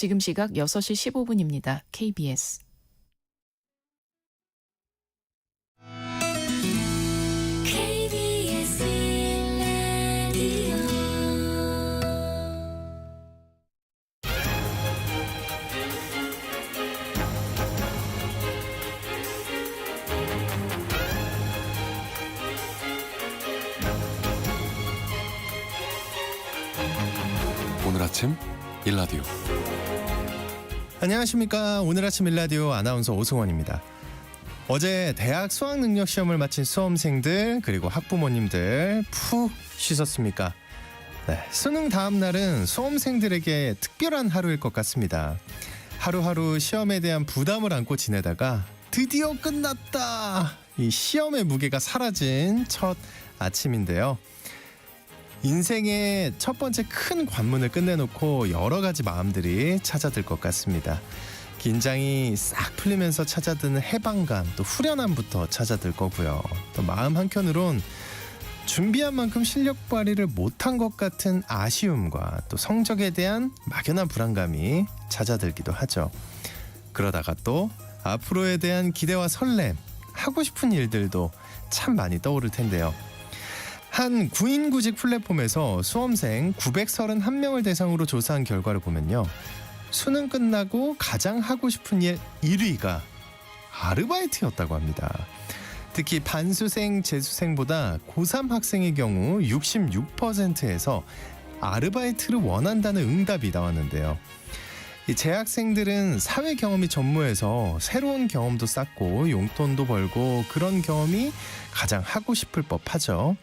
지금 시각 6시 15분입니다. KBS. 오늘 아침 일라디오. 안녕하십니까. 오늘 아침 일라디오 아나운서 오승원입니다. 어제 대학 수학능력시험을 마친 수험생들 그리고 학부모님들 푹 쉬셨습니까? 네, 수능 다음 날은 수험생들에게 특별한 하루일 것 같습니다. 하루하루 시험에 대한 부담을 안고 지내다가 드디어 끝났다! 이 시험의 무게가 사라진 첫 아침인데요. 인생의 첫 번째 큰 관문을 끝내놓고 여러 가지 마음들이 찾아들 것 같습니다. 긴장이 싹 풀리면서 찾아드는 해방감, 또 후련함부터 찾아들 거고요. 또 마음 한켠으론 준비한 만큼 실력 발휘를 못한 것 같은 아쉬움과 또 성적에 대한 막연한 불안감이 찾아들기도 하죠. 그러다가 또 앞으로에 대한 기대와 설렘, 하고 싶은 일들도 참 많이 떠오를 텐데요. 한 구인구직 플랫폼에서 수험생 931명을 대상으로 조사한 결과를 보면요. 수능 끝나고 가장 하고 싶은 일 1위가 아르바이트였다고 합니다. 특히 반수생, 재수생보다 고3 학생의 경우 66%에서 아르바이트를 원한다는 응답이 나왔는데요. 이 재학생들은 사회 경험이 전무해서 새로운 경험도 쌓고 용돈도 벌고 그런 경험이 가장 하고 싶을 법하죠.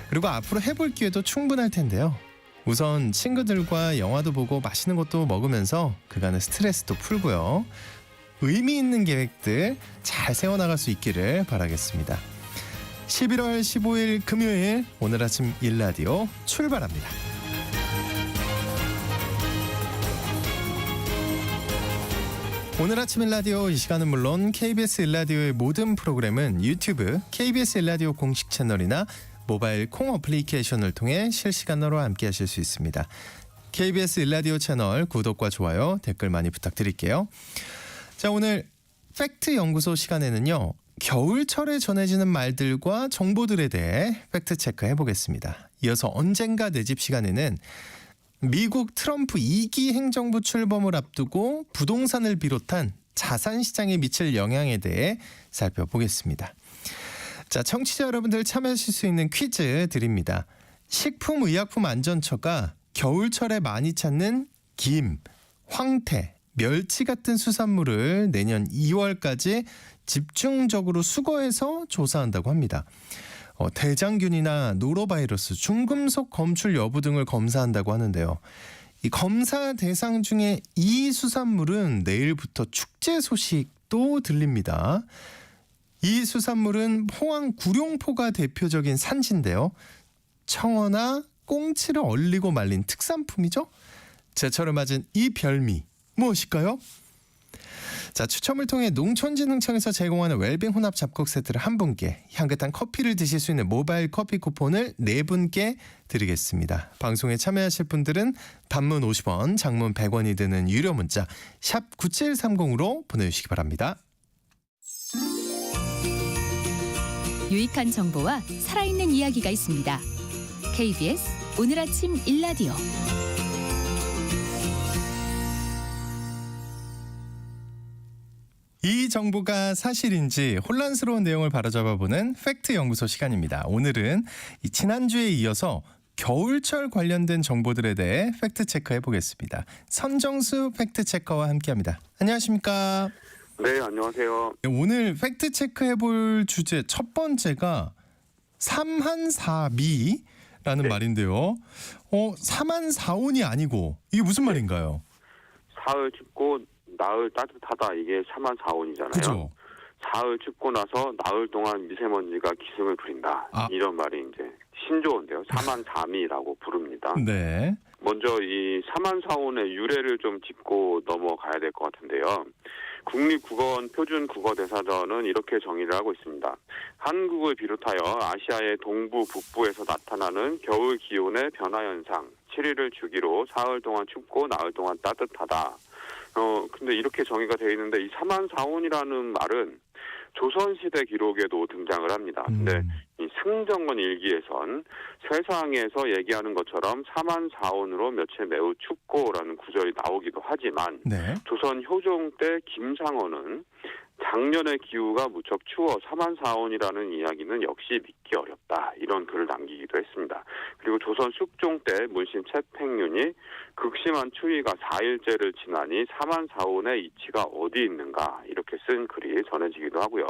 그리고 앞으로 해볼 기회도 충분할 텐데요. 우선 친구들과 영화도 보고 맛있는 것도 먹으면서 그간의 스트레스도 풀고요. 의미 있는 계획들 잘 세워나갈 수 있기를 바라겠습니다. 11월 15일 금요일 오늘 아침 일라디오 출발합니다. 오늘 아침 일라디오 이 시간은 물론 KBS 일라디오의 모든 프로그램은 유튜브 KBS 일라디오 공식 채널이나 모바일 콩 어플리케이션을 통해 실시간으로 함께 하실 수 있습니다. KBS 일라디오 채널 구독과 좋아요, 댓글 많이 부탁드릴게요. 자, 오늘 팩트 연구소 시간에는요. 겨울철에 전해지는 말들과 정보들에 대해 팩트 체크해 보겠습니다. 이어서 언젠가 내 집 시간에는 미국 트럼프 2기 행정부 출범을 앞두고 부동산을 비롯한 자산 시장에 미칠 영향에 대해 살펴보겠습니다. 자, 청취자 여러분들 참여하실 수 있는 퀴즈 드립니다. 식품의약품안전처가 겨울철에 많이 찾는 김, 황태, 멸치 같은 수산물을 내년 2월까지 집중적으로 수거해서 조사한다고 합니다. 대장균이나 노로바이러스, 중금속 검출 여부 등을 검사한다고 하는데요. 이 검사 대상 중에 이 수산물은 내일부터 축제 소식도 들립니다. 이 수산물은 포항 구룡포가 대표적인 산지인데요. 청어나 꽁치를 얼리고 말린 특산품이죠. 제철을 맞은 이 별미 무엇일까요? 자, 추첨을 통해 농촌진흥청에서 제공하는 웰빙 혼합 잡곡 세트를 한 분께, 향긋한 커피를 드실 수 있는 모바일 커피 쿠폰을 4분께 드리겠습니다. 방송에 참여하실 분들은 단문 50원, 장문 100원이 드는 유료 문자 샵 9730으로 보내주시기 바랍니다. 유익한 정보와 살아있는 이야기가 있습니다. KBS 오늘 아침 일라디오. 이 정보가 사실인지 혼란스러운 내용을 바로잡아보는 팩트 연구소 시간입니다. 오늘은 지난주에 이어서 겨울철 관련된 정보들에 대해 팩트 체크해 보겠습니다. 선정수 팩트 체커와 함께합니다. 안녕하십니까? 네, 안녕하세요. 오늘 팩트 체크해 볼 주제 첫 번째가 삼한사미라는 말인데요. 삼한사온이 아니고 이게 무슨 말인가요? 사흘 춥고 나흘 따뜻하다, 이게 삼한사온이잖아요. 그죠? 사흘 춥고 나서 나흘 동안 미세먼지가 기승을 부린다. 이런 말이 이제 신조어인데요. 삼한사미라고 부릅니다. 네. 먼저 이 삼한사온의 유래를 좀 짚고 넘어가야 될 것 같은데요. 국립국어원 표준국어대사전은 이렇게 정의를 하고 있습니다. 한국을 비롯하여 아시아의 동부, 북부에서 나타나는 겨울 기온의 변화 현상, 7일을 주기로 사흘 동안 춥고 나흘 동안 따뜻하다. 근데 이렇게 정의가 되어 있는데 이 사만사온이라는 말은 조선시대 기록에도 등장을 합니다. 근데 이 승정원 일기에선 세상에서 얘기하는 것처럼 사만사온으로 며칠 매우 춥고라는 구절이 나오기도 하지만 네. 조선 효종 때 김상원은 작년의 기후가 무척 추워 사만사온이라는 이야기는 역시 믿기 어렵다 이런 글을 남기기도 했습니다. 그리고 조선 숙종 때 문신 채팽윤이 극심한 추위가 4일째를 지나니 사만사온의 이치가 어디 있는가 이렇게 쓴 글이 전해지기도 하고요.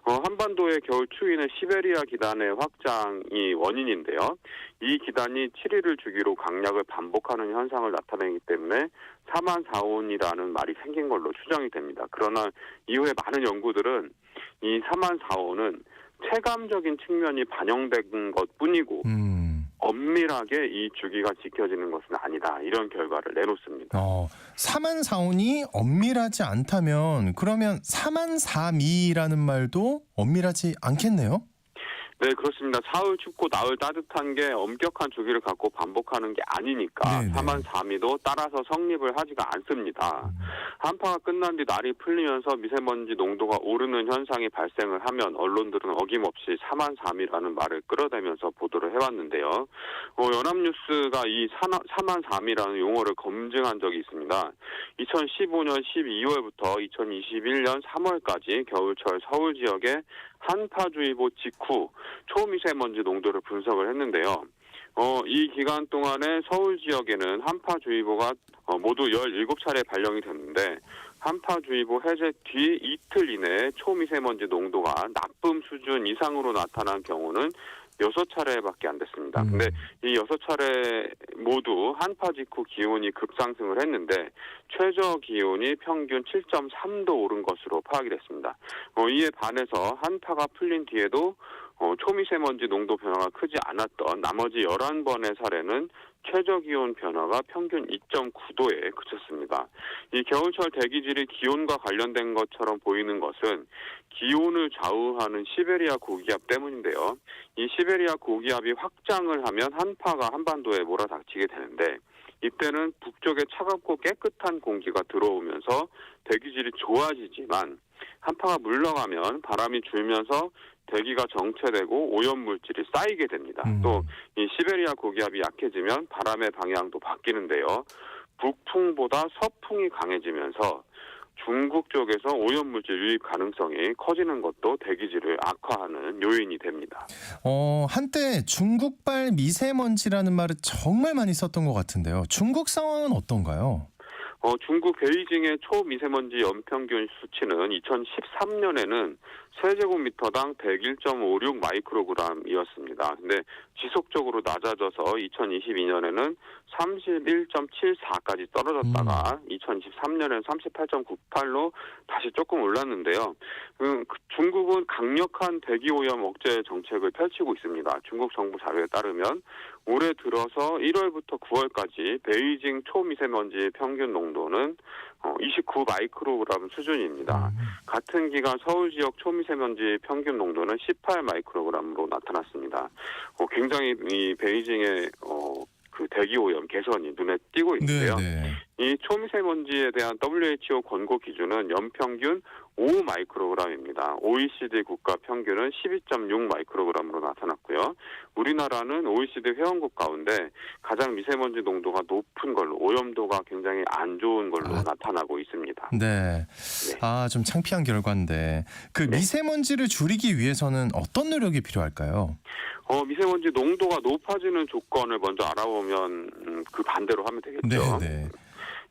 한반도의 겨울 추위는 시베리아 기단의 확장이 원인인데요. 이 기단이 7일을 주기로 강약을 반복하는 현상을 나타내기 때문에 사만사온이라는 말이 생긴 걸로 추정이 됩니다. 그러나 이후에 많은 연구들은 이 사만사온은 체감적인 측면이 반영된 것뿐이고 엄밀하게 이 주기가 지켜지는 것은 아니다. 이런 결과를 내놓습니다. 사만사온이 엄밀하지 않다면 그러면 사만사미라는 말도 엄밀하지 않겠네요? 네, 그렇습니다. 사흘 춥고 나흘 따뜻한 게 엄격한 주기를 갖고 반복하는 게 아니니까 네네. 사만사미도 따라서 성립을 하지가 않습니다. 한파가 끝난 뒤 날이 풀리면서 미세먼지 농도가 오르는 현상이 발생을 하면 언론들은 어김없이 사만사미라는 말을 끌어대면서 보도를 해왔는데요. 연합뉴스가 이 사만사미라는 용어를 검증한 적이 있습니다. 2015년 12월부터 2021년 3월까지 겨울철 서울 지역에 한파주의보 직후 초미세먼지 농도를 분석을 했는데요. 이 기간 동안에 서울 지역에는 한파주의보가 모두 17차례 발령이 됐는데 한파주의보 해제 뒤 이틀 이내에 초미세먼지 농도가 나쁨 수준 이상으로 나타난 경우는 6차례밖에 안 됐습니다. 근데 이 6차례 모두 한파 직후 기온이 급상승을 했는데 최저 기온이 평균 7.3도 오른 것으로 파악이 됐습니다. 이에 반해서 한파가 풀린 뒤에도 초미세먼지 농도 변화가 크지 않았던 나머지 11번의 사례는 최저기온 변화가 평균 2.9도에 그쳤습니다. 이 겨울철 대기질이 기온과 관련된 것처럼 보이는 것은 기온을 좌우하는 시베리아 고기압 때문인데요. 이 시베리아 고기압이 확장을 하면 한파가 한반도에 몰아닥치게 되는데 이때는 북쪽에 차갑고 깨끗한 공기가 들어오면서 대기질이 좋아지지만 한파가 물러가면 바람이 줄면서 대기가 정체되고 오염물질이 쌓이게 됩니다. 또 이 시베리아 고기압이 약해지면 바람의 방향도 바뀌는데요. 북풍보다 서풍이 강해지면서 중국 쪽에서 오염물질 유입 가능성이 커지는 것도 대기질을 악화하는 요인이 됩니다. 한때 중국발 미세먼지라는 말을 정말 많이 썼던 것 같은데요. 중국 상황은 어떤가요? 중국 베이징의 초미세먼지 연평균 수치는 2013년에는 세제곱미터당 101.56 마이크로그램이었습니다. 근데 지속적으로 낮아져서 2022년에는 31.74까지 떨어졌다가 2023년에는 38.98로 다시 조금 올랐는데요. 중국은 강력한 대기오염 억제 정책을 펼치고 있습니다. 중국 정부 자료에 따르면 올해 들어서 1월부터 9월까지 베이징 초미세먼지 평균 농도는 29 마이크로그램 수준입니다. 같은 기간 서울 지역 초미세먼지 평균 농도는 18 마이크로그램으로 나타났습니다. 굉장히 이 베이징의 그 대기오염 개선이 눈에 띄고 있는데요. 네네. 이 초미세먼지에 대한 WHO 권고 기준은 연평균 5 마이크로그램입니다. OECD 국가 평균은 12.6 마이크로그램으로 나타났고요. 우리나라는 OECD 회원국 가운데 가장 미세먼지 농도가 높은 걸로 오염도가 굉장히 안 좋은 걸로 나타나고 있습니다. 네. 좀 창피한 결과인데 그 미세먼지를 줄이기 위해서는 어떤 노력이 필요할까요? 미세먼지 농도가 높아지는 조건을 먼저 알아보면 그 반대로 하면 되겠죠. 네.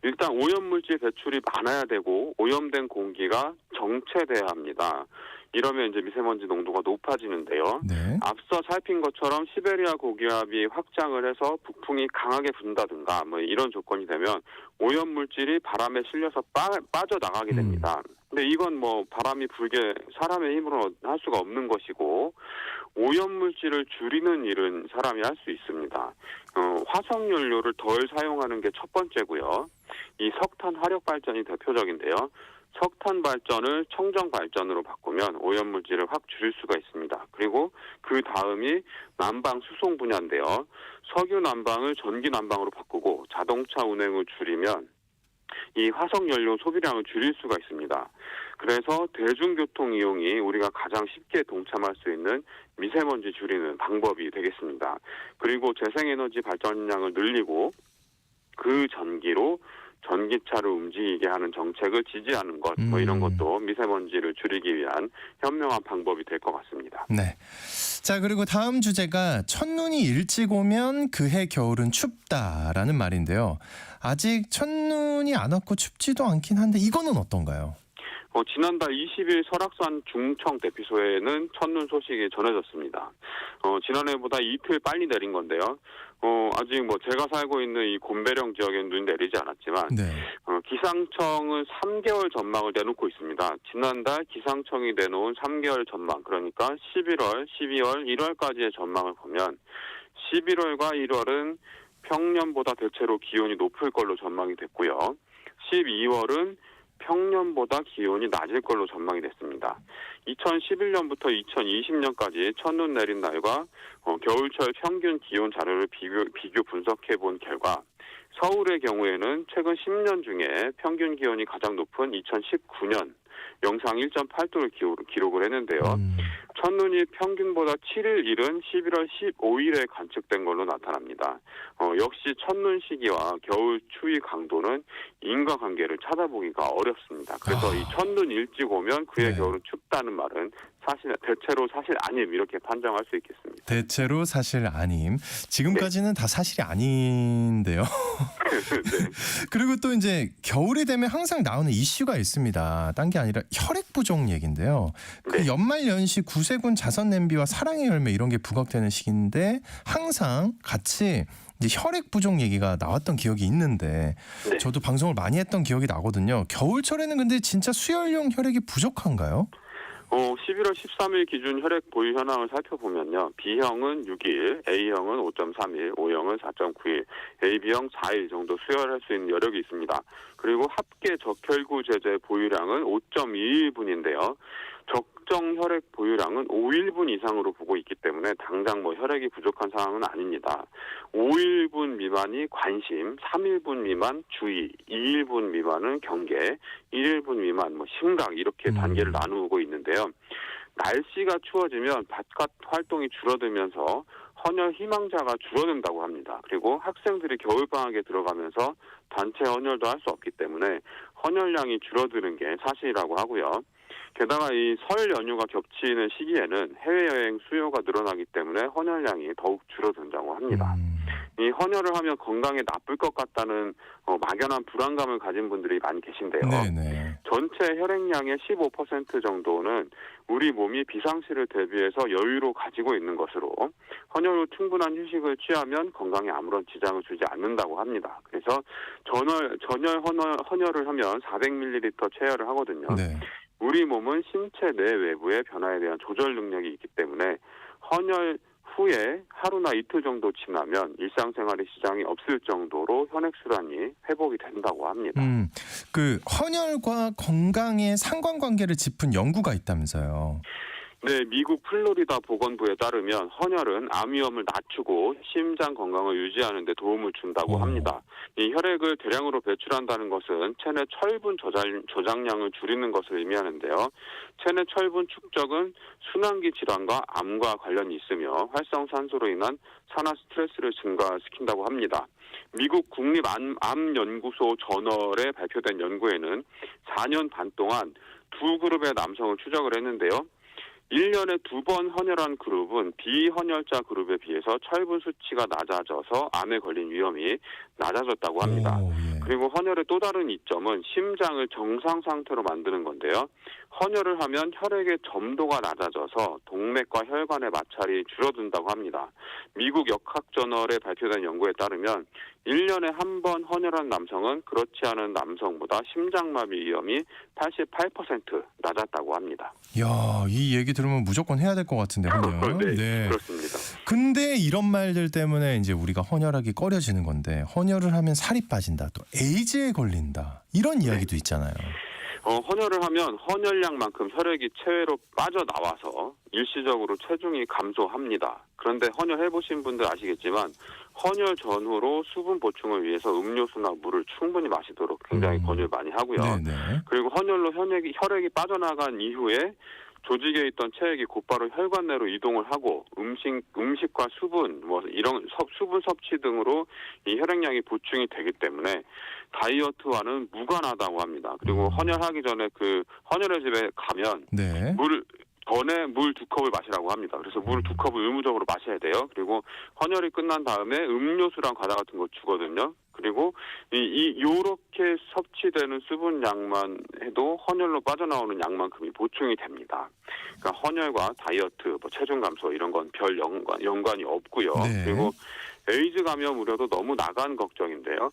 일단 오염물질 배출이 많아야 되고 오염된 공기가 정체돼야 합니다. 이러면 이제 미세먼지 농도가 높아지는데요. 네. 앞서 살핀 것처럼 시베리아 고기압이 확장을 해서 북풍이 강하게 분다든가 뭐 이런 조건이 되면 오염물질이 바람에 실려서 빠져나가게 됩니다. 근데 이건 뭐 바람이 불게 사람의 힘으로 할 수가 없는 것이고 오염물질을 줄이는 일은 사람이 할 수 있습니다. 화석연료를 덜 사용하는 게 첫 번째고요. 이 석탄 화력 발전이 대표적인데요. 석탄 발전을 청정 발전으로 바꾸면 오염물질을 확 줄일 수가 있습니다. 그리고 그 다음이 난방 수송 분야인데요. 석유 난방을 전기 난방으로 바꾸고 자동차 운행을 줄이면 이 화석연료 소비량을 줄일 수가 있습니다. 그래서 대중교통 이용이 우리가 가장 쉽게 동참할 수 있는 미세먼지 줄이는 방법이 되겠습니다. 그리고 재생에너지 발전량을 늘리고 그 전기로 전기차를 움직이게 하는 정책을 지지하는 것, 이런 것도 미세먼지를 줄이기 위한 현명한 방법이 될 것 같습니다. 네. 자, 그리고 다음 주제가 첫눈이 일찍 오면 그해 겨울은 춥다라는 말인데요. 아직 첫눈이 안 왔고 춥지도 않긴 한데 이거는 어떤가요? 지난달 20일 설악산 중청 대피소에는 첫눈 소식이 전해졌습니다. 지난해보다 이틀 빨리 내린 건데요. 아직 제가 살고 있는 이 곰배령 지역에는 눈이 내리지 않았지만, 네. 기상청은 3개월 전망을 내놓고 있습니다. 지난달 기상청이 내놓은 3개월 전망, 그러니까 11월, 12월, 1월까지의 전망을 보면 11월과 1월은 평년보다 대체로 기온이 높을 걸로 전망이 됐고요. 12월은 평년보다 기온이 낮을 걸로 전망이 됐습니다. 2011년부터 2020년까지 첫눈 내린 날과 겨울철 평균 기온 자료를 비교 분석해 본 결과 서울의 경우에는 최근 10년 중에 평균 기온이 가장 높은 2019년 영상 1.8도를 기록을 했는데요. 첫눈이 평균보다 7일 이른 11월 15일에 관측된 걸로 나타납니다. 역시 첫눈 시기와 겨울 추위 강도는 인과관계를 찾아보기가 어렵습니다. 그래서 이 첫눈 일찍 오면 그의 겨울은 춥다는 말은 대체로 사실 아님 이렇게 판정할 수 있겠습니다. 대체로 사실 아님. 지금까지는 다 사실이 아닌데요. 네. 그리고 또 이제 겨울이 되면 항상 나오는 이슈가 있습니다. 딴 게 아니라 혈액 부족 얘기인데요. 그 연말 연시 구세군 자선 냄비와 사랑의 열매 이런 게 부각되는 시기인데 항상 같이 이제 혈액 부족 얘기가 나왔던 기억이 있는데 저도 방송을 많이 했던 기억이 나거든요. 겨울철에는 근데 진짜 수혈용 혈액이 부족한가요? 11월 13일 기준 혈액 보유 현황을 살펴보면요. B형은 6일, A형은 5.3일, O형은 4.9일, AB형 4일 정도 수혈할 수 있는 여력이 있습니다. 그리고 합계 적혈구 제제 보유량은 5.21분인데요. 적정 혈액 보유량은 5일분 이상으로 보고 있기 때문에 당장 혈액이 부족한 상황은 아닙니다. 5일분 미만이 관심, 3일분 미만 주의, 2일분 미만은 경계, 1일분 미만 심각 이렇게 단계를 나누고 있는데요. 날씨가 추워지면 바깥 활동이 줄어들면서 헌혈 희망자가 줄어든다고 합니다. 그리고 학생들이 겨울방학에 들어가면서 단체 헌혈도 할 수 없기 때문에 헌혈량이 줄어드는 게 사실이라고 하고요. 게다가 이 설 연휴가 겹치는 시기에는 해외여행 수요가 늘어나기 때문에 헌혈량이 더욱 줄어든다고 합니다. 이 헌혈을 하면 건강에 나쁠 것 같다는 막연한 불안감을 가진 분들이 많이 계신데요. 네네. 전체 혈액량의 15% 정도는 우리 몸이 비상시를 대비해서 여유로 가지고 있는 것으로 헌혈 후 충분한 휴식을 취하면 건강에 아무런 지장을 주지 않는다고 합니다. 그래서 전열 헌혈을 하면 400ml 체혈을 하거든요. 네. 우리 몸은 신체 내 외부의 변화에 대한 조절 능력이 있기 때문에 헌혈 후에 하루나 이틀 정도 지나면 일상생활에 지장이 없을 정도로 혈액순환이 회복이 된다고 합니다. 그 헌혈과 건강의 상관관계를 짚은 연구가 있다면서요. 네, 미국 플로리다 보건부에 따르면 헌혈은 암 위험을 낮추고 심장 건강을 유지하는 데 도움을 준다고 합니다. 이 혈액을 대량으로 배출한다는 것은 체내 철분 저장량을 줄이는 것을 의미하는데요. 체내 철분 축적은 순환기 질환과 암과 관련이 있으며 활성산소로 인한 산화 스트레스를 증가시킨다고 합니다. 미국 국립암연구소 저널에 발표된 연구에는 4년 반 동안 두 그룹의 남성을 추적을 했는데요. 1년에 2번 헌혈한 그룹은 비헌혈자 그룹에 비해서 철분 수치가 낮아져서 암에 걸린 위험이 낮아졌다고 합니다. 그리고 헌혈의 또 다른 이점은 심장을 정상 상태로 만드는 건데요. 헌혈을 하면 혈액의 점도가 낮아져서 동맥과 혈관의 마찰이 줄어든다고 합니다. 미국 역학저널에 발표된 연구에 따르면 1년에 한 번 헌혈한 남성은 그렇지 않은 남성보다 심장마비 위험이 88% 낮았다고 합니다. 이야, 이 얘기 들으면 무조건 해야 될 것 같은데 헌혈. 네, 그렇습니다. 근데 이런 말들 때문에 이제 우리가 헌혈하기 꺼려지는 건데 헌혈을 하면 살이 빠진다, 또 에이즈에 걸린다 이런 이야기도 있잖아요. 헌혈을 하면 헌혈량만큼 혈액이 체외로 빠져나와서 일시적으로 체중이 감소합니다. 그런데 헌혈해보신 분들 아시겠지만 헌혈 전후로 수분 보충을 위해서 음료수나 물을 충분히 마시도록 굉장히 권유를 많이 하고요. 네네. 그리고 헌혈로 혈액이 빠져나간 이후에 조직에 있던 체액이 곧바로 혈관 내로 이동을 하고 음식과 수분, 뭐 이런 수분 섭취 등으로 이 혈액량이 보충이 되기 때문에 다이어트와는 무관하다고 합니다. 그리고 헌혈하기 전에 그 헌혈의 집에 가면 네. 전에 물 2컵을 마시라고 합니다. 그래서 물 2컵을 의무적으로 마셔야 돼요. 그리고 헌혈이 끝난 다음에 음료수랑 과자 같은 거 주거든요. 그리고 요렇게 섭취되는 수분량만 해도 헌혈로 빠져나오는 양만큼이 보충이 됩니다. 그러니까 헌혈과 다이어트, 뭐 체중 감소 이런 건 별 연관이 없고요. 네. 그리고 에이즈 감염 우려도 너무 나간 걱정인데요.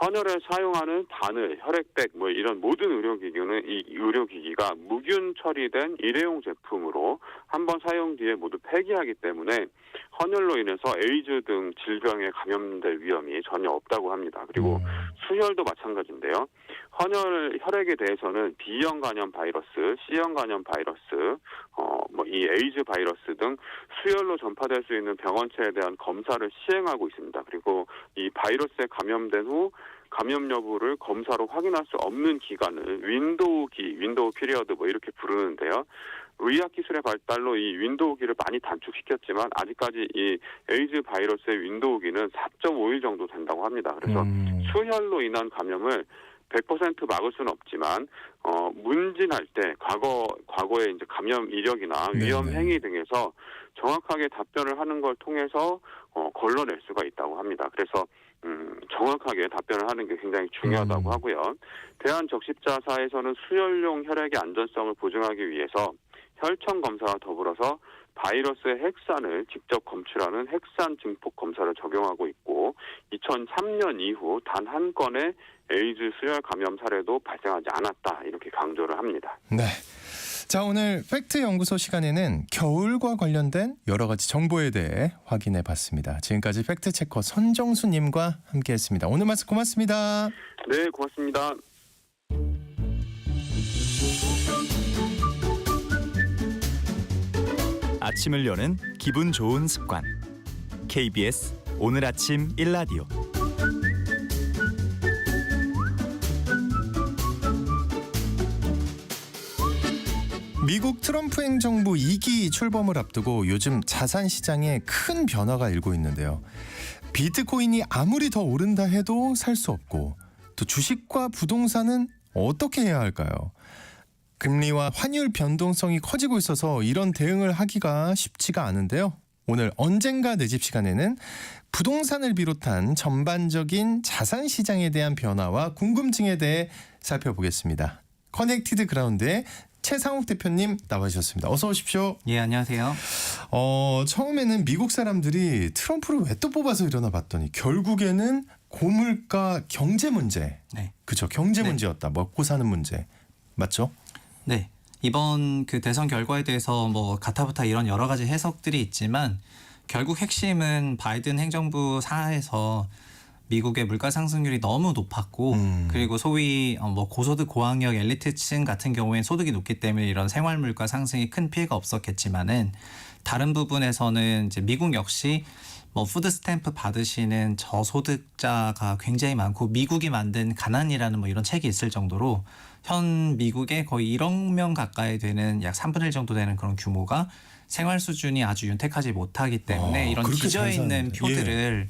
헌혈에 사용하는 바늘, 혈액백 뭐 이런 모든 의료기기가 무균 처리된 일회용 제품으로 한번 사용 뒤에 모두 폐기하기 때문에 헌혈로 인해서 에이즈 등 질병에 감염될 위험이 전혀 없다고 합니다. 그리고 수혈도 마찬가지인데요. 혈액에 대해서는 B형 간염 바이러스, C형 간염 바이러스, 이 에이즈 바이러스 등 수혈로 전파될 수 있는 병원체에 대한 검사를 시행하고 있습니다. 그리고 이 바이러스에 감염된 후 감염 여부를 검사로 확인할 수 없는 기간을 윈도우 피리어드 뭐 이렇게 부르는데요. 의학 기술의 발달로 이 윈도우기를 많이 단축시켰지만 아직까지 이 에이즈 바이러스의 윈도우기는 4.5일 정도 된다고 합니다. 그래서 수혈로 인한 감염을 100% 막을 수는 없지만 문진할 때 과거의 이제 감염 이력이나 위험 행위 등에서 정확하게 답변을 하는 걸 통해서 걸러낼 수가 있다고 합니다. 그래서 정확하게 답변을 하는 게 굉장히 중요하다고 하고요. 대한적십자사에서는 수혈용 혈액의 안전성을 보증하기 위해서 혈청 검사와 더불어서 바이러스의 핵산을 직접 검출하는 핵산 증폭 검사를 적용하고 있고 2003년 이후 단 한 건의 에이즈 수혈 감염 사례도 발생하지 않았다 이렇게 강조를 합니다. 네. 자, 오늘 팩트 연구소 시간에는 겨울과 관련된 여러 가지 정보에 대해 확인해 봤습니다. 지금까지 팩트 체커 선정수 님과 함께했습니다. 오늘 말씀 고맙습니다. 네, 고맙습니다. 아침을 여는 기분 좋은 습관. KBS 오늘 아침 1라디오. 미국 트럼프 행정부 2기 출범을 앞두고 요즘 자산 시장에 큰 변화가 일고 있는데요. 비트코인이 아무리 더 오른다 해도 살 수 없고 또 주식과 부동산은 어떻게 해야 할까요? 금리와 환율 변동성이 커지고 있어서 이런 대응을 하기가 쉽지가 않은데요. 오늘 언젠가 내 집 시간에는 부동산을 비롯한 전반적인 자산 시장에 대한 변화와 궁금증에 대해 살펴보겠습니다. 커넥티드 그라운드의 최상욱 대표님 나와주셨습니다. 어서 오십시오. 예, 안녕하세요. 처음에는 미국 사람들이 트럼프를 왜 또 뽑아서 이러나 봤더니 결국에는 고물가 경제 문제. 네. 그렇죠. 경제 문제였다. 먹고 사는 문제. 맞죠? 네. 이번 그 대선 결과에 대해서 뭐 가타부타 이런 여러 가지 해석들이 있지만 결국 핵심은 바이든 행정부 하에서 미국의 물가 상승률이 너무 높았고 그리고 소위 뭐 고소득 고학력 엘리트층 같은 경우엔 소득이 높기 때문에 이런 생활 물가 상승이 큰 피해가 없었겠지만은 다른 부분에서는 이제 미국 역시 뭐 푸드 스탬프 받으시는 저소득자가 굉장히 많고 미국이 만든 가난이라는 뭐 이런 책이 있을 정도로 현 미국의 거의 1억 명 가까이 되는 약 3분의 1 정도 되는 그런 규모가 생활 수준이 아주 윤택하지 못하기 때문에 이런 기저에 있는 표들을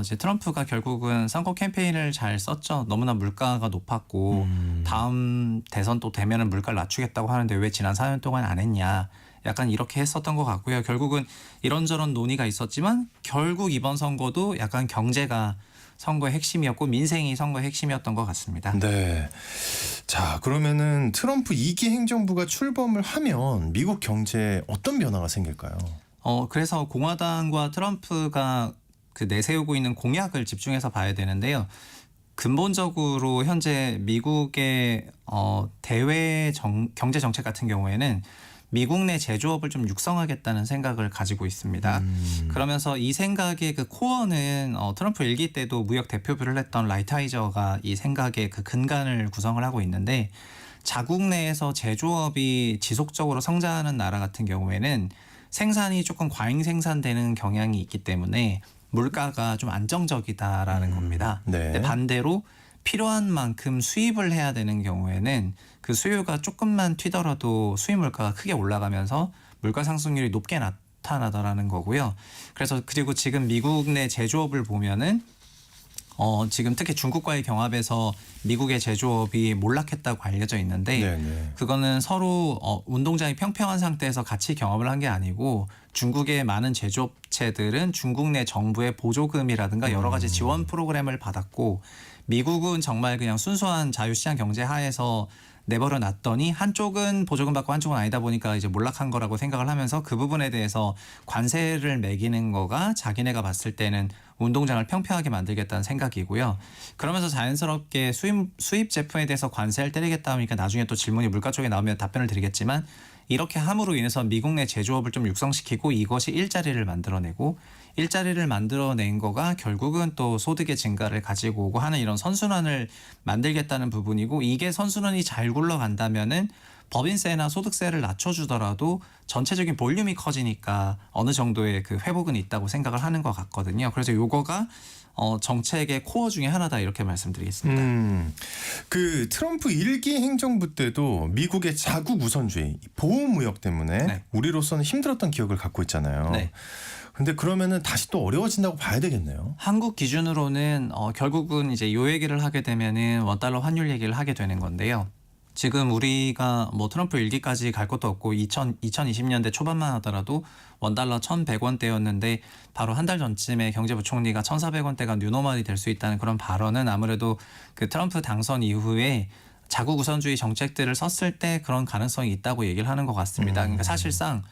이제 트럼프가 결국은 선거 캠페인을 잘 썼죠. 너무나 물가가 높았고 다음 대선 또 되면은 물가를 낮추겠다고 하는데 왜 지난 4년 동안 안 했냐. 약간 이렇게 했었던 것 같고요. 결국은 이런저런 논의가 있었지만 결국 이번 선거도 약간 경제가 선거의 핵심이었고 민생이 선거의 핵심이었던 것 같습니다. 네. 자, 그러면은 트럼프 2기 행정부가 출범을 하면 미국 경제에 어떤 변화가 생길까요? 그래서 공화당과 트럼프가 그 내세우고 있는 공약을 집중해서 봐야 되는데요. 근본적으로 현재 미국의 대외 경제 정책 같은 경우에는 미국 내 제조업을 좀 육성하겠다는 생각을 가지고 있습니다. 그러면서 이 생각의 그 코어는 트럼프 1기 때도 무역 대표부를 했던 라이트하이저가 이 생각의 그 근간을 구성을 하고 있는데 자국 내에서 제조업이 지속적으로 성장하는 나라 같은 경우에는 생산이 조금 과잉 생산되는 경향이 있기 때문에 물가가 좀 안정적이다라는 겁니다. 네. 근데 반대로 필요한 만큼 수입을 해야 되는 경우에는 그 수요가 조금만 튀더라도 수입 물가가 크게 올라가면서 물가 상승률이 높게 나타나더라는 거고요. 그래서 그리고 지금 미국 내 제조업을 보면은 지금 특히 중국과의 경합에서 미국의 제조업이 몰락했다고 알려져 있는데 네네. 그거는 서로 운동장이 평평한 상태에서 같이 경합을 한 게 아니고 중국의 많은 제조업체들은 중국 내 정부의 보조금이라든가 여러 가지 지원 프로그램을 받았고 미국은 정말 그냥 순수한 자유시장 경제 하에서 내버려 놨더니 한쪽은 보조금 받고 한쪽은 아니다 보니까 이제 몰락한 거라고 생각을 하면서 그 부분에 대해서 관세를 매기는 거가 자기네가 봤을 때는 운동장을 평평하게 만들겠다는 생각이고요. 그러면서 자연스럽게 수입 제품에 대해서 관세를 때리겠다 하니까 나중에 또 질문이 물가 쪽에 나오면 답변을 드리겠지만 이렇게 함으로 인해서 미국 내 제조업을 좀 육성시키고 이것이 일자리를 만들어내고 일자리를 만들어낸 거가 결국은 또 소득의 증가를 가지고 오고 하는 이런 선순환을 만들겠다는 부분이고 이게 선순환이 잘 굴러간다면은 법인세나 소득세를 낮춰주더라도 전체적인 볼륨이 커지니까 어느 정도의 그 회복은 있다고 생각을 하는 것 같거든요. 그래서 요거가 정책의 코어 중에 하나다 이렇게 말씀드리겠습니다. 그 트럼프 1기 행정부 때도 미국의 자국 우선주의, 보호무역 때문에 네. 우리로서는 힘들었던 기억을 갖고 있잖아요. 네. 근데 그러면은 다시 또 어려워진다고 봐야 되겠네요. 한국 기준으로는 결국은 이제 요 얘기를 하게 되면은 원달러 환율 얘기를 하게 되는 건데요. 지금 우리가 뭐 트럼프 1기까지 갈 것도 없고 2020년대 초반만 하더라도 원달러 1,100원대였는데 바로 한 달 전쯤에 경제부총리가 1,400원대가 뉴노멀이 될 수 있다는 그런 발언은 아무래도 그 트럼프 당선 이후에 자국 우선주의 정책들을 썼을 때 그런 가능성이 있다고 얘기를 하는 것 같습니다. 그러니까 사실상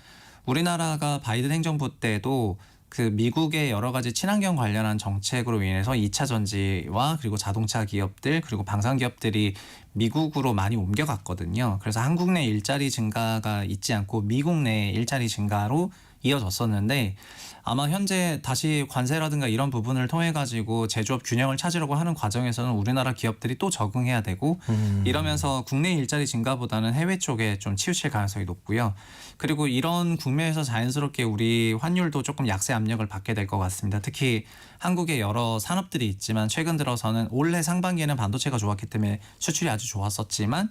우리나라가 바이든 행정부 때도 그 미국의 여러 가지 친환경 관련한 정책으로 인해서 2차 전지와 그리고 자동차 기업들 그리고 방산 기업들이 미국으로 많이 옮겨갔거든요. 그래서 한국 내 일자리 증가가 있지 않고 미국 내 일자리 증가로 이어졌었는데 아마 현재 다시 관세라든가 이런 부분을 통해 가지고 제조업 균형을 찾으려고 하는 과정에서는 우리나라 기업들이 또 적응해야 되고 이러면서 국내 일자리 증가보다는 해외 쪽에 좀 치우칠 가능성이 높고요. 그리고 이런 국면에서 자연스럽게 우리 환율도 조금 약세 압력을 받게 될 것 같습니다. 특히 한국의 여러 산업들이 있지만 최근 들어서는 올해 상반기에는 반도체가 좋았기 때문에 수출이 아주 좋았었지만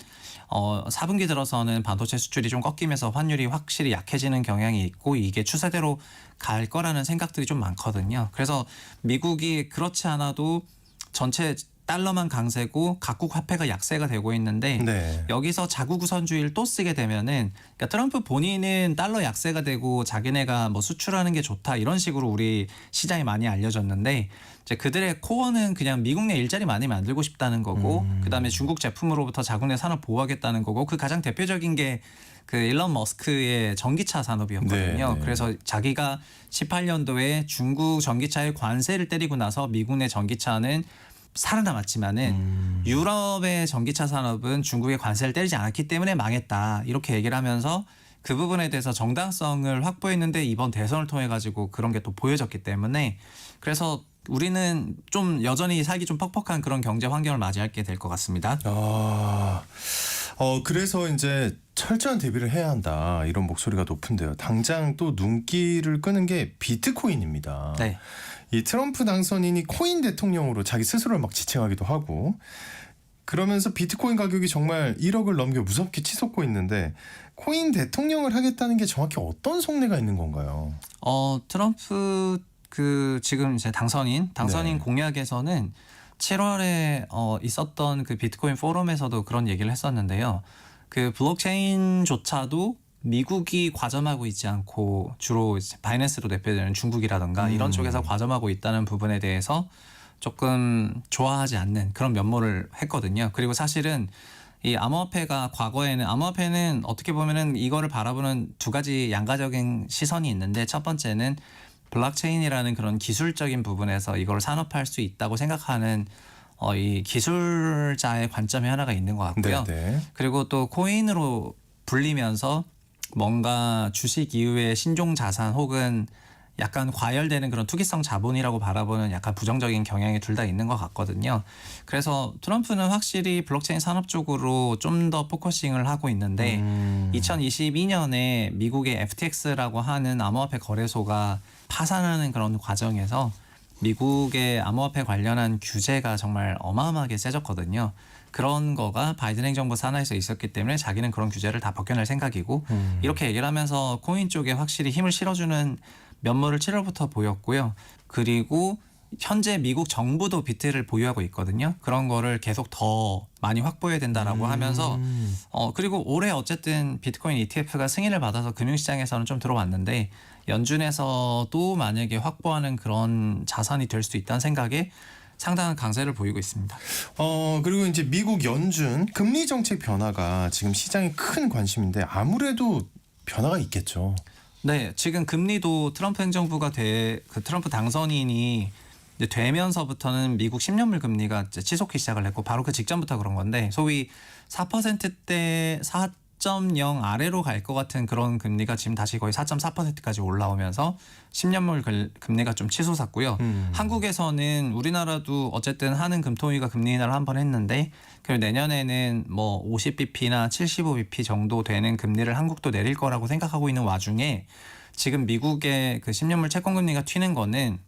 4분기 들어서는 반도체 수출이 좀 꺾이면서 환율이 확실히 약해지는 경향이 있고 이게 추세대로 갈 거라는 생각들이 좀 많거든요. 그래서 미국이 그렇지 않아도 전체 달러만 강세고 각국 화폐가 약세가 되고 있는데 네. 여기서 자국 우선주의를 또 쓰게 되면은 그러니까 트럼프 본인은 달러 약세가 되고 자기네가 뭐 수출하는 게 좋다 이런 식으로 우리 시장에 많이 알려졌는데 이제 그들의 코어는 그냥 미국 내 일자리 많이 만들고 싶다는 거고 그다음에 중국 제품으로부터 자국 내 산업 보호하겠다는 거고 그 가장 대표적인 게 그 일론 머스크의 전기차 산업이었거든요. 네. 그래서 자기가 18년도에 중국 전기차에 관세를 때리고 나서 미국 내 전기차는 살아남았지만은 유럽의 전기차 산업은 중국의 관세를 때리지 않았기 때문에 망했다. 이렇게 얘기를 하면서 그 부분에 대해서 정당성을 확보했는데 이번 대선을 통해 가지고 그런 게 또 보여졌기 때문에 그래서 우리는 좀 여전히 살기 좀 퍽퍽한 그런 경제 환경을 맞이하게 될 것 같습니다. 그래서 이제 철저한 대비를 해야 한다 이런 목소리가 높은데요. 당장 또 눈길을 끄는 게 비트코인입니다. 네. 이 트럼프 당선인이 코인 대통령으로 자기 스스로를 막 지칭하기도 하고 그러면서 비트코인 가격이 정말 1억을 넘겨 무섭게 치솟고 있는데 코인 대통령을 하겠다는 게 정확히 어떤 속내가 있는 건가요? 트럼프 그 지금 이제 당선인 네. 공약에서는 7월에 있었던 그 비트코인 포럼에서도 그런 얘기를 했었는데요. 그 블록체인조차도 미국이 과점하고 있지 않고 주로 이제 바이낸스로 대표되는 중국이라든가 이런 쪽에서 과점하고 있다는 부분에 대해서 조금 좋아하지 않는 그런 면모를 했거든요. 그리고 사실은 이 암호화폐가 과거에는 암호화폐는 어떻게 보면은 이거를 바라보는 두 가지 양가적인 시선이 있는데 첫 번째는 블록체인이라는 그런 기술적인 부분에서 이걸 산업화할 수 있다고 생각하는 이 기술자의 관점이 하나가 있는 것 같고요. 네네. 그리고 또 코인으로 불리면서 뭔가 주식 이후의 신종 자산 혹은 약간 과열되는 그런 투기성 자본이라고 바라보는 약간 부정적인 경향이 둘 다 있는 것 같거든요. 그래서 트럼프는 확실히 블록체인 산업 쪽으로 좀 더 포커싱을 하고 있는데 2022년에 미국의 FTX라고 하는 암호화폐 거래소가 파산하는 그런 과정에서 미국의 암호화폐 관련한 규제가 정말 어마어마하게 세졌거든요. 그런 거가 바이든 행정부 산하에서 있었기 때문에 자기는 그런 규제를 다 벗겨낼 생각이고 이렇게 얘기를 하면서 코인 쪽에 확실히 힘을 실어주는 면모를 7월부터 보였고요. 그리고 현재 미국 정부도 비트를 보유하고 있거든요. 그런 거를 계속 더 많이 확보해야 된다라고 하면서 그리고 올해 어쨌든 비트코인 ETF가 승인을 받아서 금융시장에서는 좀 들어왔는데 연준에서도 만약에 확보하는 그런 자산이 될 수도 있다는 생각에 상당한 강세를 보이고 있습니다. 그리고 이제 미국 연준 금리 정책 변화가 지금 시장에 큰 관심인데 아무래도 변화가 있겠죠. 네, 지금 금리도 트럼프 행정부가 그 트럼프 당선인이 이제 되면서부터는 미국 10년물 금리가 이제 치솟기 시작을 했고 바로 그 직전부터 그런 건데 소위 4%대 4.0 아래로 갈 것 같은 그런 금리가 지금 다시 거의 4.4%까지 올라오면서 10년물 금리가 좀 치솟았고요. 한국에서는 우리나라도 어쨌든 한은 금토위가 금리 인하를 한 번 했는데 그리고 내년에는 뭐 50bp나 75bp 정도 되는 금리를 한국도 내릴 거라고 생각하고 있는 와중에 지금 미국의 그 10년물 채권 금리가 튀는 거는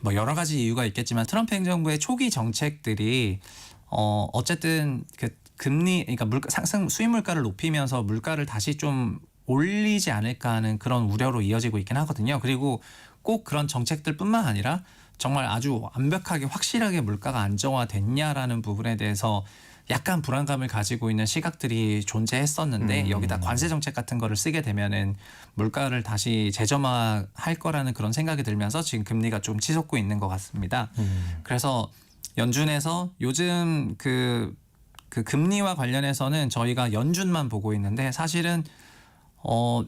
뭐 여러 가지 이유가 있겠지만 트럼프 행정부의 초기 정책들이 어쨌든 그 금리 그러니까 상승 수입 물가를 높이면서 물가를 다시 좀 올리지 않을까 하는 그런 우려로 이어지고 있긴 하거든요. 그리고 꼭 그런 정책들뿐만 아니라 정말 아주 완벽하게 확실하게 물가가 안정화됐냐라는 부분에 대해서 약간 불안감을 가지고 있는 시각들이 존재했었는데 여기다 관세 정책 같은 거를 쓰게 되면은 물가를 다시 재점화할 거라는 그런 생각이 들면서 지금 금리가 좀 치솟고 있는 것 같습니다. 그래서 연준에서 요즘 그 금리와 관련해서는 저희가 연준만 보고 있는데 사실은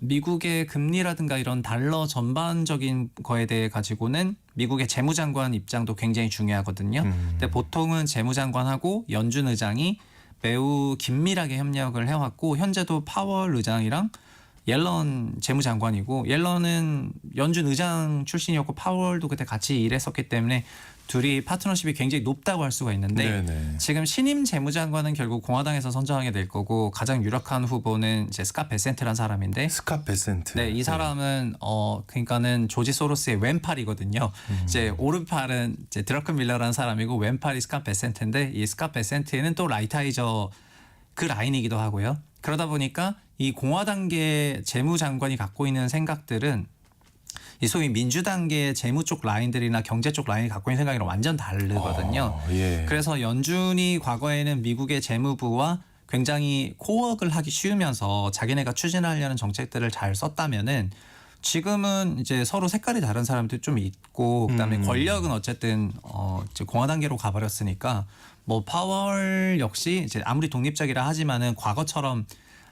미국의 금리라든가 이런 달러 전반적인 거에 대해 가지고는 미국의 재무장관 입장도 굉장히 중요하거든요. 근데 보통은 재무장관하고 연준 의장이 매우 긴밀하게 협력을 해왔고 현재도 파월 의장이랑 옐런 재무장관이고 옐런은 연준 의장 출신이었고 파월도 그때 같이 일했었기 때문에 둘이 파트너십이 굉장히 높다고 할 수가 있는데 네네. 지금 신임 재무장관은 결국 공화당에서 선정하게 될 거고 가장 유력한 후보는 이제 스캇 베센트라는 사람인데 스캇 베센트. 네, 이 사람은 그러니까는 조지 소로스의 왼팔이거든요. 이제 오른팔은 이제 드러큰 밀러라는 사람이고 왼팔이 스캇 베센트인데 이 스캇 베센트는 또 라이트하이저 그 라인이기도 하고요. 그러다 보니까 이 공화당계 재무장관이 갖고 있는 생각들은 이 소위 민주당계 재무 쪽 라인들이나 경제 쪽 라인이 갖고 있는 생각이랑 완전 다르거든요. 예. 그래서 연준이 과거에는 미국의 재무부와 굉장히 코워크를 하기 쉬우면서 자기네가 추진하려는 정책들을 잘 썼다면은 지금은 이제 서로 색깔이 다른 사람들이 좀 있고 그다음에 권력은 어쨌든 이제 공화당계로 가버렸으니까 뭐 파월 역시 이제 아무리 독립적이라 하지만은 과거처럼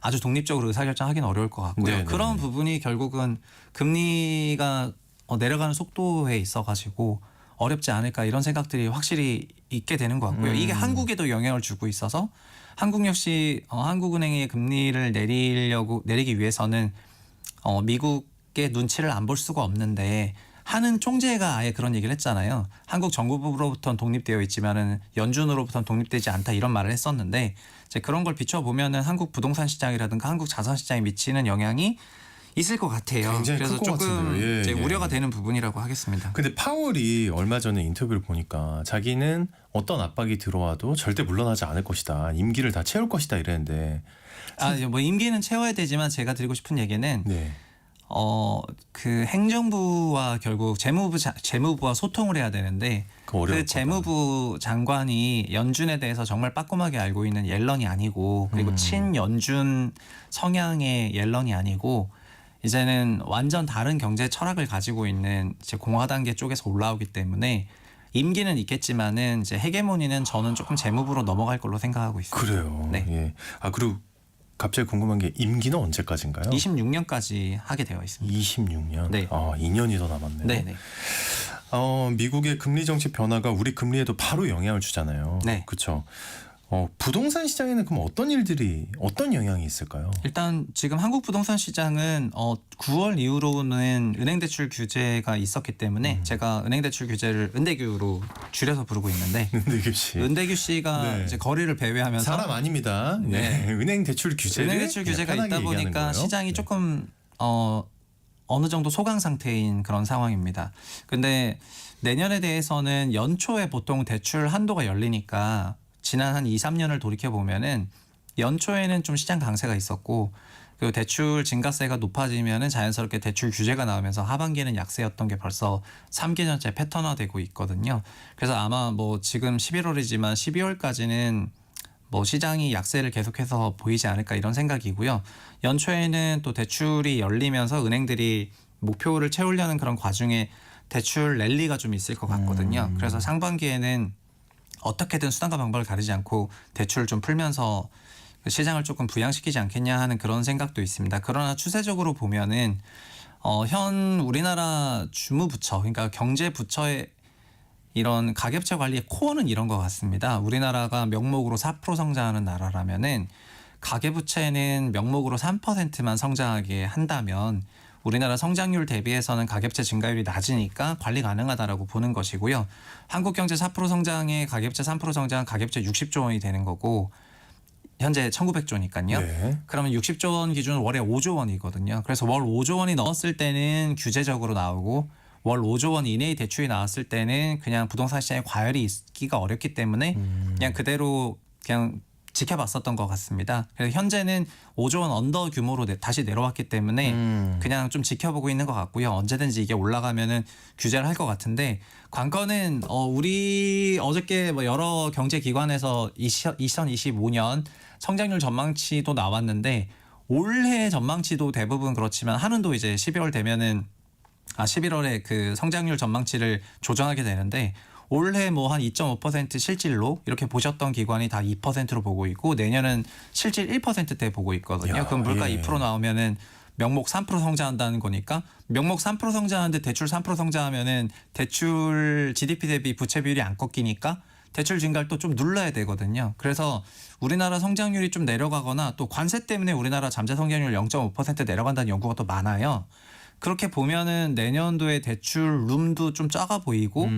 아주 독립적으로 의사결정하기는 어려울 것 같고요. 네네. 그런 부분이 결국은 금리가 내려가는 속도에 있어가지고 어렵지 않을까 이런 생각들이 확실히 있게 되는 것 같고요. 이게 한국에도 영향을 주고 있어서 한국 역시 한국은행의 금리를 내리기 위해서는 미국의 눈치를 안 볼 수가 없는데 한은 총재가 아예 그런 얘기를 했잖아요. 한국 정부로부터는 독립되어 있지만은 연준으로부터는 독립되지 않다 이런 말을 했었는데 이제 그런 걸 비춰보면은 한국 부동산 시장이라든가 한국 자산 시장에 미치는 영향이 있을 것 같아요. 굉장히 그래서 클것 조금 같은데요. 예, 이제 예. 우려가 되는 부분이라고 하겠습니다. 근데 파월이 얼마 전에 인터뷰를 보니까 자기는 어떤 압박이 들어와도 절대 물러나지 않을 것이다. 임기를 다 채울 것이다 이랬는데. 뭐 임기는 채워야 되지만 제가 드리고 싶은 얘기는 네. 그 행정부와 결국 재무부와 소통을 해야 되는데 그 재무부 장관이 연준에 대해서 정말 빠꼼하게 알고 있는 옐런이 아니고 그리고 친연준 성향의 옐런이 아니고 이제는 완전 다른 경제 철학을 가지고 있는 이제 공화당계 쪽에서 올라오기 때문에 임기는 있겠지만은 이제 헤게모니는 저는 조금 재무부로 넘어갈 걸로 생각하고 있습니다. 그래요. 네. 예. 그리고 갑자기 궁금한 게 임기는 언제까지인가요? 26년까지 하게 되어 있습니다. 26년. 네. 2년이 더 남았네요. 네. 미국의 금리 정책 변화가 우리 금리에도 바로 영향을 주잖아요. 네. 그렇죠. 부동산 시장에는 그럼 어떤 영향이 있을까요? 일단 지금 한국 부동산 시장은 9월 이후로는 은행 대출 규제가 있었기 때문에 제가 은행 대출 규제를 은대규로 줄여서 부르고 있는데 은대규 씨. 은대규 씨가 네. 이제 거리를 배회하면서 사람 아닙니다. 네. 네. 은행 대출 규제를 은행 대출 규제가 편하게 있다 얘기하는 보니까 거예요. 시장이 네. 조금 어느 정도 소강 상태인 그런 상황입니다. 근데 내년에 대해서는 연초에 보통 대출 한도가 열리니까 지난 한 2, 3년을 돌이켜 보면은 연초에는 좀 시장 강세가 있었고 그리고 대출 증가세가 높아지면은 자연스럽게 대출 규제가 나오면서 하반기에는 약세였던 게 벌써 3개년째 패턴화되고 있거든요. 그래서 아마 뭐 지금 11월이지만 12월까지는 뭐 시장이 약세를 계속해서 보이지 않을까 이런 생각이고요. 연초에는 또 대출이 열리면서 은행들이 목표를 채우려는 그런 과중에 대출 랠리가 좀 있을 것 같거든요. 그래서 상반기에는 어떻게든 수단과 방법을 가리지 않고 대출을 좀 풀면서 시장을 조금 부양시키지 않겠냐 하는 그런 생각도 있습니다. 그러나 추세적으로 보면은 현 우리나라 주무부처 그러니까 경제부처의 이런 가계부채 관리의 코어는 이런 것 같습니다. 우리나라가 명목으로 4% 성장하는 나라라면은 가계부채는 명목으로 3%만 성장하게 한다면 우리나라 성장률 대비해서는 가계부채 증가율이 낮으니까 관리 가능하다라고 보는 것이고요. 한국 경제 4% 성장에 가계부채 3% 성장, 가계부채 60조 원이 되는 거고 현재 1,900조니까요. 네. 그러면 60조 원 기준 월에 5조 원이거든요. 그래서 월 5조 원이 넘었을 때는 규제적으로 나오고 월 5조 원 이내의 대출이 나왔을 때는 그냥 부동산 시장에 과열이 있기가 어렵기 때문에 그냥 그대로 그냥 지켜봤었던 것 같습니다. 그래서 현재는 5조 원 언더 규모로 다시 내려왔기 때문에 그냥 좀 지켜보고 있는 것 같고요. 언제든지 이게 올라가면은 규제를 할 것 같은데 관건은 우리 어저께 뭐 여러 경제기관에서 2025년 성장률 전망치도 나왔는데 올해 전망치도 대부분 그렇지만 한은도 이제 11월에 그 성장률 전망치를 조정하게 되는데 올해 뭐 한 2.5% 실질로 이렇게 보셨던 기관이 다 2%로 보고 있고 내년은 실질 1%대 보고 있거든요. 야, 그럼 물가 예. 2% 나오면은 명목 3% 성장한다는 거니까 명목 3% 성장하는데 대출 3% 성장하면은 대출 GDP 대비 부채 비율이 안 꺾이니까 대출 증가를 또 좀 눌러야 되거든요. 그래서 우리나라 성장률이 좀 내려가거나 또 관세 때문에 우리나라 잠재 성장률 0.5% 내려간다는 연구가 또 많아요. 그렇게 보면은 내년도에 대출 룸도 좀 작아 보이고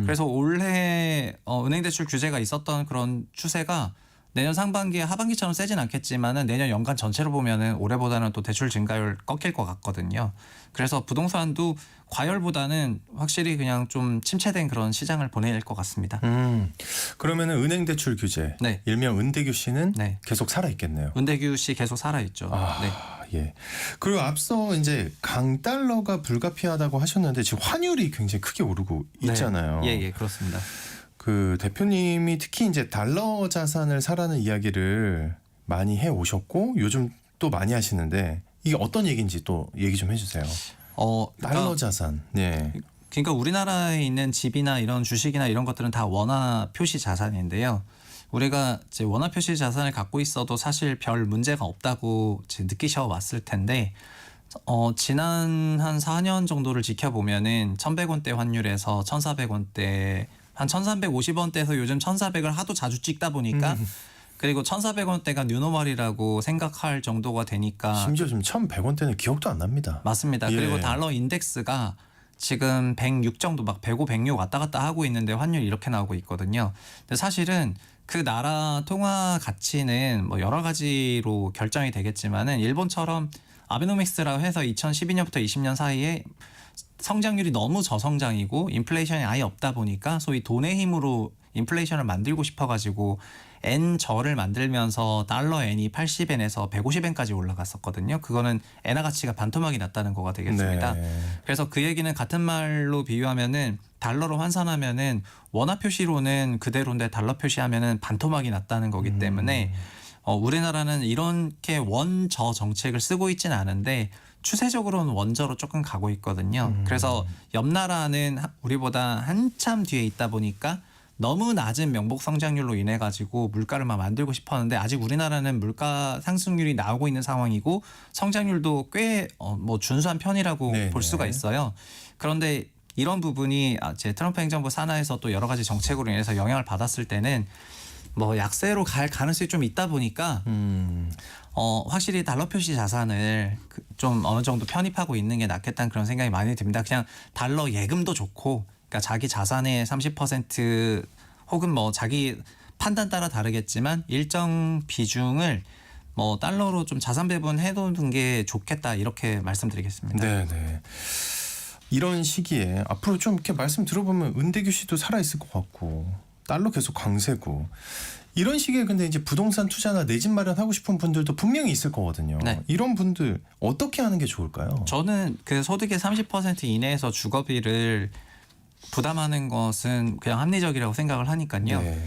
그래서 올해 은행 대출 규제가 있었던 그런 추세가 내년 상반기에 하반기처럼 세진 않겠지만은 내년 연간 전체로 보면은 올해보다는 또 대출 증가율 꺾일 것 같거든요. 그래서 부동산도 과열보다는 확실히 그냥 좀 침체된 그런 시장을 보낼 것 같습니다. 그러면은 은행 대출 규제, 네. 일명 은대규 씨는 네. 계속 살아 있겠네요. 은대규 씨 계속 살아있죠. 네. 예. 그리고 앞서 이제 강달러가 불가피하다고 하셨는데 지금 환율이 굉장히 크게 오르고 있잖아요. 네. 예, 그렇습니다. 그 대표님이 특히 이제 달러 자산을 사라는 이야기를 많이 해 오셨고 요즘 또 많이 하시는데 이게 어떤 얘기인지 또 얘기 좀 해주세요. 달러 자산. 네. 그러니까 우리나라에 있는 집이나 이런 주식이나 이런 것들은 다 원화 표시 자산인데요. 우리가 이제 원화 표시 자산을 갖고 있어도 사실 별 문제가 없다고 이제 느끼셔 왔을 텐데 지난 한 4년 정도를 지켜보면은 1,100원대 환율에서 1,400원대 한 1,350원대에서 요즘 1,400을 하도 자주 찍다 보니까 그리고 1,400원대가 뉴노멀이라고 생각할 정도가 되니까 심지어 지금 1,100원대는 기억도 안 납니다. 맞습니다. 예. 그리고 달러 인덱스가 지금 106 정도 막 105, 106 왔다 갔다 하고 있는데 환율이 이렇게 나오고 있거든요. 근데 사실은 그 나라 통화 가치는 뭐 여러 가지로 결정이 되겠지만은 일본처럼 아베노믹스라고 해서 2012년부터 20년 사이에 성장률이 너무 저성장이고 인플레이션이 아예 없다 보니까 소위 돈의 힘으로 인플레이션을 만들고 싶어가지고 N절을 만들면서 달러 N이 80엔에서 150엔까지 올라갔었거든요. 그거는 엔화 가치가 반토막이 났다는 거가 되겠습니다. 네. 그래서 그 얘기는 같은 말로 비유하면은 달러로 환산하면은 원화 표시로는 그대로인데 달러 표시하면은 반토막이 났다는 거기 때문에 우리나라는 이렇게 원저 정책을 쓰고 있지는 않은데 추세적으로는 원저로 조금 가고 있거든요. 그래서 옆 나라는 우리보다 한참 뒤에 있다 보니까 너무 낮은 명목 성장률로 인해 가지고 물가를 막 만들고 싶었는데 아직 우리나라는 물가 상승률이 나오고 있는 상황이고 성장률도 꽤 뭐 준수한 편이라고 네네. 볼 수가 있어요. 그런데 이런 부분이 제 트럼프 행정부 산하에서 또 여러 가지 정책으로 인해서 영향을 받았을 때는 뭐 약세로 갈 가능성이 좀 있다 보니까 확실히 달러 표시 자산을 좀 어느 정도 편입하고 있는 게 낫겠다는 그런 생각이 많이 듭니다. 그냥 달러 예금도 좋고 그러니까 자기 자산의 30% 혹은 뭐 자기 판단 따라 다르겠지만 일정 비중을 뭐 달러로 좀 자산 배분 해두는 게 좋겠다 이렇게 말씀드리겠습니다. 네네. 이런 시기에 앞으로 좀 이렇게 말씀 들어보면 은대규 씨도 살아 있을 것 같고 달러 계속 강세고 이런 시기에 근데 이제 부동산 투자나 내 집 마련하고 싶은 분들도 분명히 있을 거거든요. 네. 이런 분들 어떻게 하는 게 좋을까요? 저는 그 소득의 30% 이내에서 주거비를 부담하는 것은 그냥 합리적이라고 생각을 하니까요. 네.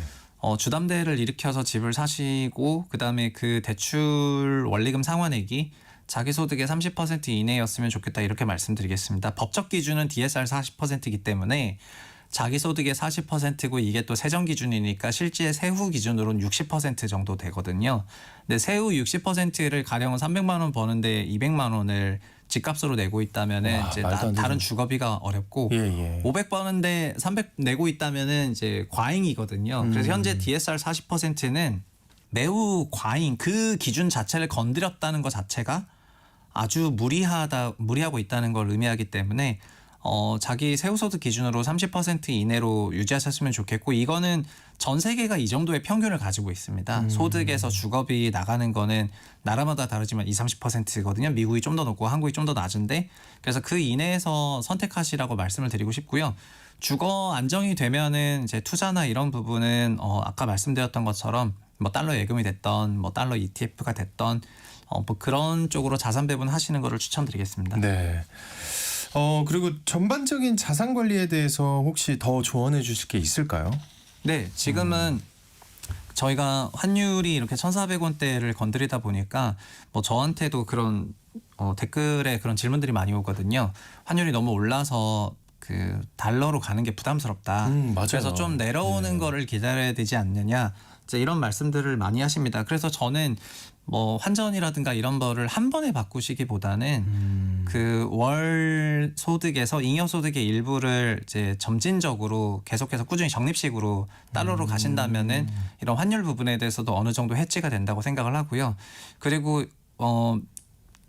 주담대를 일으켜서 집을 사시고 그다음에 그 대출 원리금 상환액이 자기 소득의 30% 이내였으면 좋겠다 이렇게 말씀드리겠습니다. 법적 기준은 DSR 40%이기 때문에 자기 소득의 40%고 이게 또 세정 기준이니까 실제 세후 기준으로는 60% 정도 되거든요. 근데 세후 60%를 가령은 300만 원 버는데 200만 원을 집값으로 내고 있다면은 와, 이제 말도 안 다른 되죠. 주거비가 어렵고 예. 500 버는데 300 내고 있다면은 이제 과잉이거든요. 그래서 현재 DSR 40%는 매우 과잉 그 기준 자체를 건드렸다는 것 자체가 아주 무리하고 있다는 걸 의미하기 때문에 자기 세후소득 기준으로 30% 이내로 유지하셨으면 좋겠고 이거는 전 세계가 이 정도의 평균을 가지고 있습니다. 소득에서 주거비 나가는 거는 나라마다 다르지만 20-30%거든요. 미국이 좀 더 높고 한국이 좀 더 낮은데 그래서 그 이내에서 선택하시라고 말씀을 드리고 싶고요. 주거 안정이 되면은 이제 투자나 이런 부분은 아까 말씀드렸던 것처럼 뭐 달러 예금이 됐던 뭐 달러 ETF가 됐던 뭐 그런 쪽으로 자산 배분하시는 거를 추천드리겠습니다. 네. 그리고 전반적인 자산 관리에 대해서 혹시 더 조언해 주실 게 있을까요? 네, 지금은 저희가 환율이 이렇게 1,400원대를 건드리다 보니까 뭐 저한테도 그런 댓글에 그런 질문들이 많이 오거든요. 환율이 너무 올라서 그 달러로 가는 게 부담스럽다. 맞아요. 그래서 좀 내려오는 거를 기다려야 되지 않느냐. 이제 이런 말씀들을 많이 하십니다. 그래서 저는 뭐 환전이라든가 이런 거를 한 번에 바꾸시기보다는 그 월 소득에서 잉여 소득의 일부를 이제 점진적으로 계속해서 꾸준히 적립식으로 달러로 가신다면은 이런 환율 부분에 대해서도 어느 정도 해지가 된다고 생각을 하고요. 그리고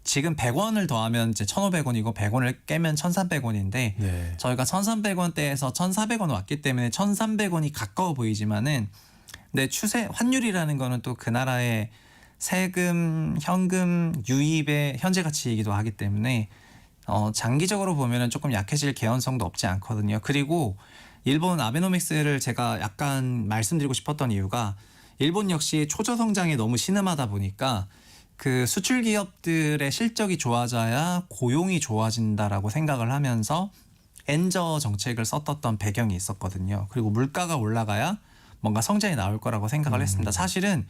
지금 100원을 더하면 이제 1,500원이고 100원을 깨면 1,300원인데 네. 저희가 1,300원대에서 1,400원 왔기 때문에 1,300원이 가까워 보이지만은 근데 추세 환율이라는 거는 또 그 나라의 세금, 현금, 유입의 현재 가치이기도 하기 때문에 장기적으로 보면은 조금 약해질 개연성도 없지 않거든요. 그리고 일본 아베노믹스를 제가 약간 말씀드리고 싶었던 이유가 일본 역시 초저 성장에 너무 신음하다 보니까 그 수출 기업들의 실적이 좋아져야 고용이 좋아진다라고 생각을 하면서 엔저 정책을 썼었던 배경이 있었거든요. 그리고 물가가 올라가야 뭔가 성장이 나올 거라고 생각을 했습니다. 사실은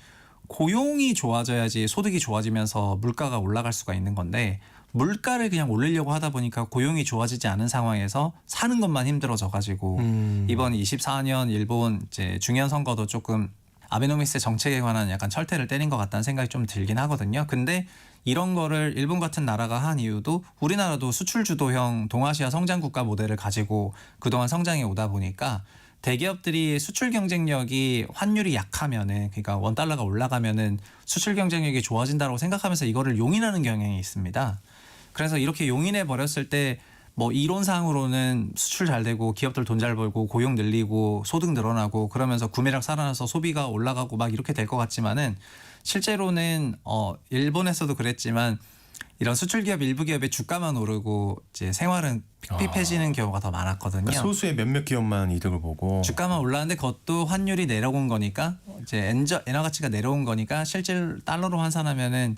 고용이 좋아져야지 소득이 좋아지면서 물가가 올라갈 수가 있는 건데 물가를 그냥 올리려고 하다 보니까 고용이 좋아지지 않은 상황에서 사는 것만 힘들어져 가지고 이번 24년 일본 이제 중요한 선거도 조금 아베노믹스 정책에 관한 약간 철퇴를 때린 것 같다는 생각이 좀 들긴 하거든요. 근데 이런 거를 일본 같은 나라가 한 이유도 우리나라도 수출 주도형 동아시아 성장 국가 모델을 가지고 그동안 성장해 오다 보니까 대기업들이 수출 경쟁력이 환율이 약하면은 그러니까 원달러가 올라가면은 수출 경쟁력이 좋아진다고 생각하면서 이거를 용인하는 경향이 있습니다. 그래서 이렇게 용인해 버렸을 때 뭐 이론상으로는 수출 잘 되고 기업들 돈 잘 벌고 고용 늘리고 소득 늘어나고 그러면서 구매력 살아나서 소비가 올라가고 막 이렇게 될 것 같지만은 실제로는 일본에서도 그랬지만 이런 수출 기업 일부 기업의 주가만 오르고 이제 생활은 핍핍해지는 경우가 더 많았거든요. 그러니까 소수의 몇몇 기업만 이득을 보고 주가만 올랐는데 그것도 환율이 내려온 거니까 이제 엔화 가치가 내려온 거니까 실제 달러로 환산하면은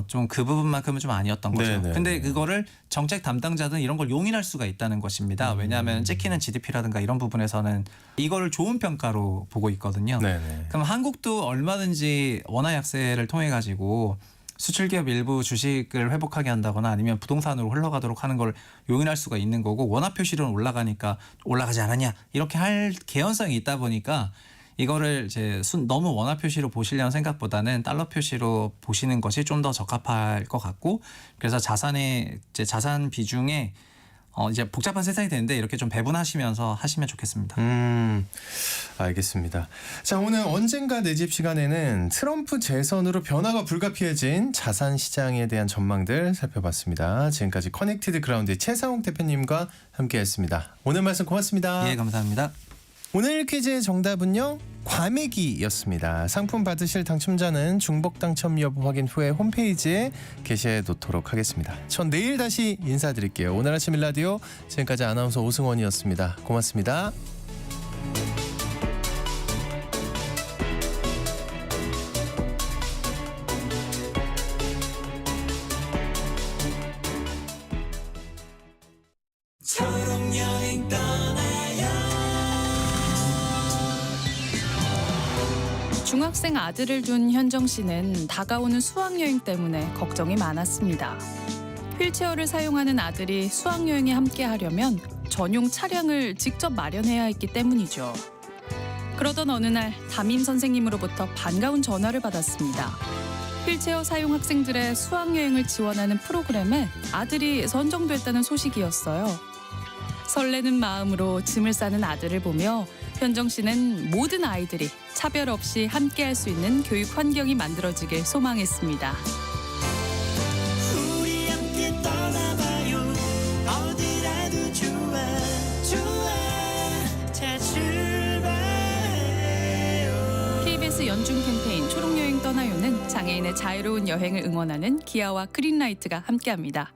좀 그 부분만큼은 좀 아니었던 거죠. 네네. 근데 그거를 정책 담당자든 이런 걸 용인할 수가 있다는 것입니다. 왜냐하면 찍히는 GDP라든가 이런 부분에서는 이거를 좋은 평가로 보고 있거든요. 네네. 그럼 한국도 얼마든지 원화 약세를 통해 가지고 수출 기업 일부 주식을 회복하게 한다거나 아니면 부동산으로 흘러가도록 하는 걸 용인할 수가 있는 거고 원화 표시로는 올라가니까 올라가지 않았냐 이렇게 할 개연성이 있다 보니까 이거를 이제 너무 원화 표시로 보시려는 생각보다는 달러 표시로 보시는 것이 좀 더 적합할 것 같고 그래서 자산의 이제 자산 비중에 이제 복잡한 세상이 되는데 이렇게 좀 배분하시면서 하시면 좋겠습니다. 알겠습니다. 자, 오늘 언젠가 내 집 시간에는 트럼프 재선으로 변화가 불가피해진 자산 시장에 대한 전망들 살펴봤습니다. 지금까지 커넥티드 그라운드의 최상욱 대표님과 함께했습니다. 오늘 말씀 고맙습니다. 예, 감사합니다. 오늘 퀴즈의 정답은요, 과메기였습니다. 상품 받으실 당첨자는 중복 당첨 여부 확인 후에 홈페이지에 게시해 놓도록 하겠습니다. 전 내일 다시 인사드릴게요. 오늘 아침 일라디오, 지금까지 아나운서 오승원이었습니다. 고맙습니다. 중학생 아들을 둔 현정 씨는 다가오는 수학여행 때문에 걱정이 많았습니다. 휠체어를 사용하는 아들이 수학여행에 함께 하려면 전용 차량을 직접 마련해야 했기 때문이죠. 그러던 어느 날 담임 선생님으로부터 반가운 전화를 받았습니다. 휠체어 사용 학생들의 수학여행을 지원하는 프로그램에 아들이 선정됐다는 소식이었어요. 설레는 마음으로 짐을 싸는 아들을 보며 현정 씨는 모든 아이들이 차별 없이 함께할 수 있는 교육 환경이 만들어지길 소망했습니다. 우리 함께 떠나봐요. 어디라도 좋아 좋아. 자 출발해요. KBS 연중 캠페인 초록여행 떠나요는 장애인의 자유로운 여행을 응원하는 기아와 그린라이트가 함께합니다.